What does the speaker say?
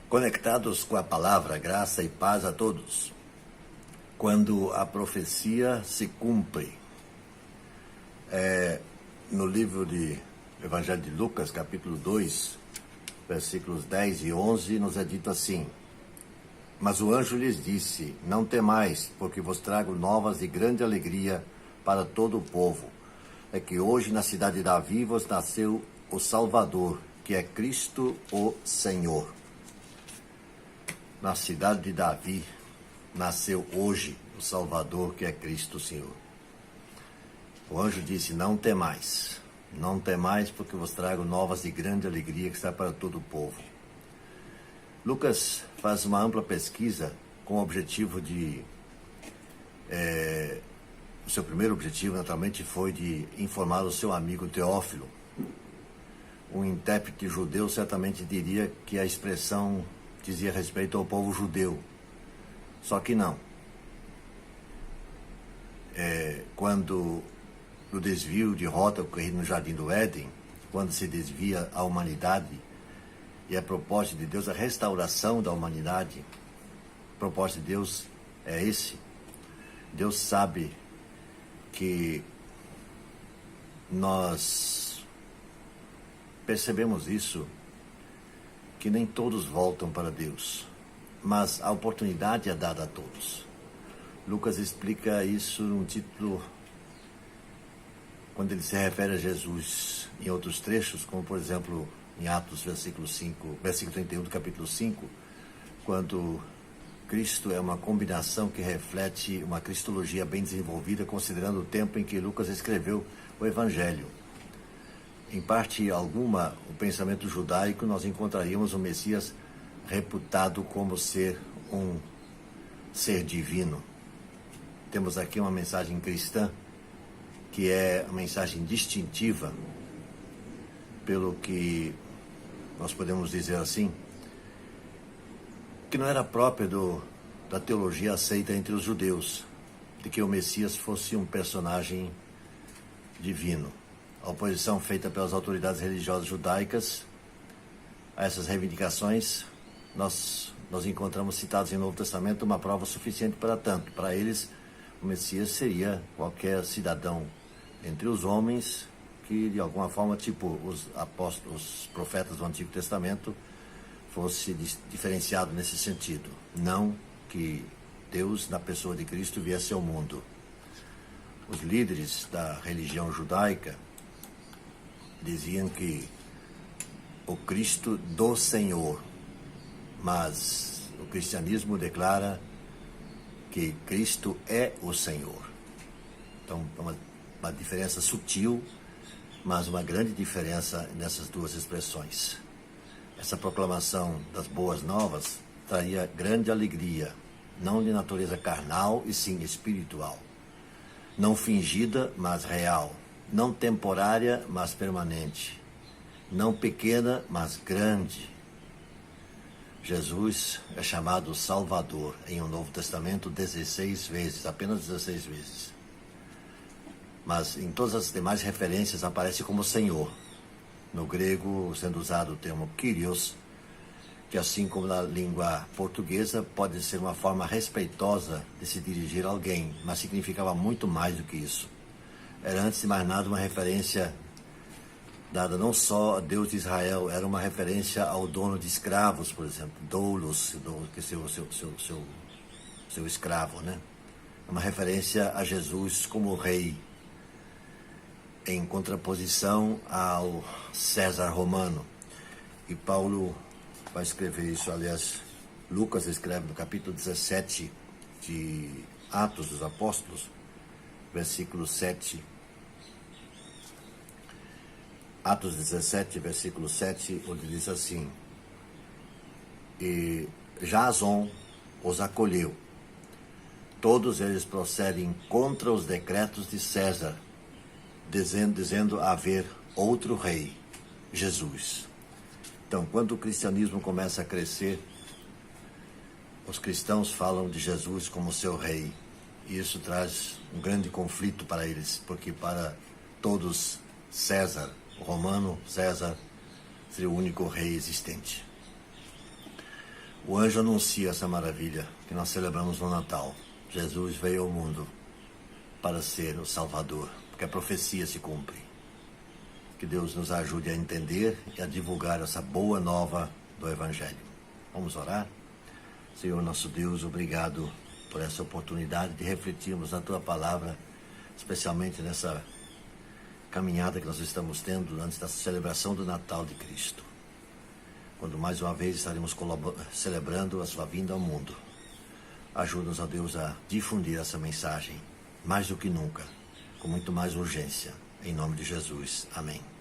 Conectados com a palavra, graça e paz a todos. Quando a profecia se cumpre. No livro de Evangelho de Lucas, capítulo 2, versículos 10 e 11, nos é dito assim: Mas o anjo lhes disse: Não temais, porque vos trago novas de grande alegria para todo o povo. É que hoje na cidade de Davi vos nasceu o Salvador, que é Cristo o Senhor. Na cidade de Davi nasceu hoje o Salvador, que é Cristo o Senhor. O anjo disse: Não temais, não temais, porque vos trago novas de grande alegria que está para todo o povo. Lucas faz uma ampla pesquisa com o objetivo de... o seu primeiro objetivo, naturalmente, foi de informar o seu amigo Teófilo. Um intérprete judeu certamente diria que a expressão dizia respeito ao povo judeu. Só que não. Quando no desvio de rota ocorrido no Jardim do Éden, quando se desvia a humanidade, e a propósito de Deus, a restauração da humanidade, o propósito de Deus é esse. Deus sabe que nós percebemos isso, que nem todos voltam para Deus, mas a oportunidade é dada a todos. Lucas explica isso num título, quando ele se refere a Jesus em outros trechos, como por exemplo em Atos, versículo 31 do capítulo 5, quando Cristo é uma combinação que reflete uma cristologia bem desenvolvida, considerando o tempo em que Lucas escreveu o Evangelho. Em parte alguma, o pensamento judaico, nós encontraríamos o Messias reputado como ser um ser divino. Temos aqui uma mensagem cristã, que é uma mensagem distintiva, pelo que nós podemos dizer assim, que não era própria da teologia aceita entre os judeus, de que o Messias fosse um personagem divino. A oposição feita pelas autoridades religiosas judaicas a essas reivindicações, nós encontramos citados em Novo Testamento uma prova suficiente para tanto. Para eles, o Messias seria qualquer cidadão entre os homens que, de alguma forma, tipo os profetas do Antigo Testamento, fosse diferenciado nesse sentido. Não que Deus, na pessoa de Cristo, viesse ao mundo. Os líderes da religião judaica diziam que o Cristo do Senhor, mas o cristianismo declara que Cristo é o Senhor. Então, uma diferença sutil, mas uma grande diferença nessas duas expressões. Essa proclamação das boas novas traria grande alegria, não de natureza carnal, e sim espiritual. Não fingida, mas real. Não temporária, mas permanente. Não pequena, mas grande. Jesus é chamado Salvador em um Novo Testamento 16 vezes, apenas 16 vezes. Mas em todas as demais referências aparece como Senhor. No grego, sendo usado o termo Kyrios, que assim como na língua portuguesa, pode ser uma forma respeitosa de se dirigir a alguém, mas significava muito mais do que isso. Era, antes de mais nada, uma referência dada não só a Deus de Israel, era uma referência ao dono de escravos, por exemplo, doulos, que é seu escravo, né? Uma referência a Jesus como rei, em contraposição ao César romano. E Paulo vai escrever isso, aliás, Lucas escreve no capítulo 17 de Atos dos Apóstolos, versículo 7. Atos 17, versículo 7, onde diz assim: E Jason os acolheu. Todos eles procedem contra os decretos de César, dizendo haver outro rei, Jesus. Então, quando o cristianismo começa a crescer, os cristãos falam de Jesus como seu rei. E isso traz um grande conflito para eles, porque para todos César, o romano César, seria o único rei existente. O anjo anuncia essa maravilha que nós celebramos no Natal. Jesus veio ao mundo para ser o Salvador, porque a profecia se cumpre. Que Deus nos ajude a entender e a divulgar essa boa nova do Evangelho. Vamos orar? Senhor nosso Deus, obrigado por essa oportunidade de refletirmos na Tua Palavra, especialmente nessa caminhada que nós estamos tendo antes da celebração do Natal de Cristo, quando mais uma vez estaremos celebrando a Sua vinda ao mundo. Ajuda-nos, ó Deus, a difundir essa mensagem, mais do que nunca, com muito mais urgência. Em nome de Jesus. Amém.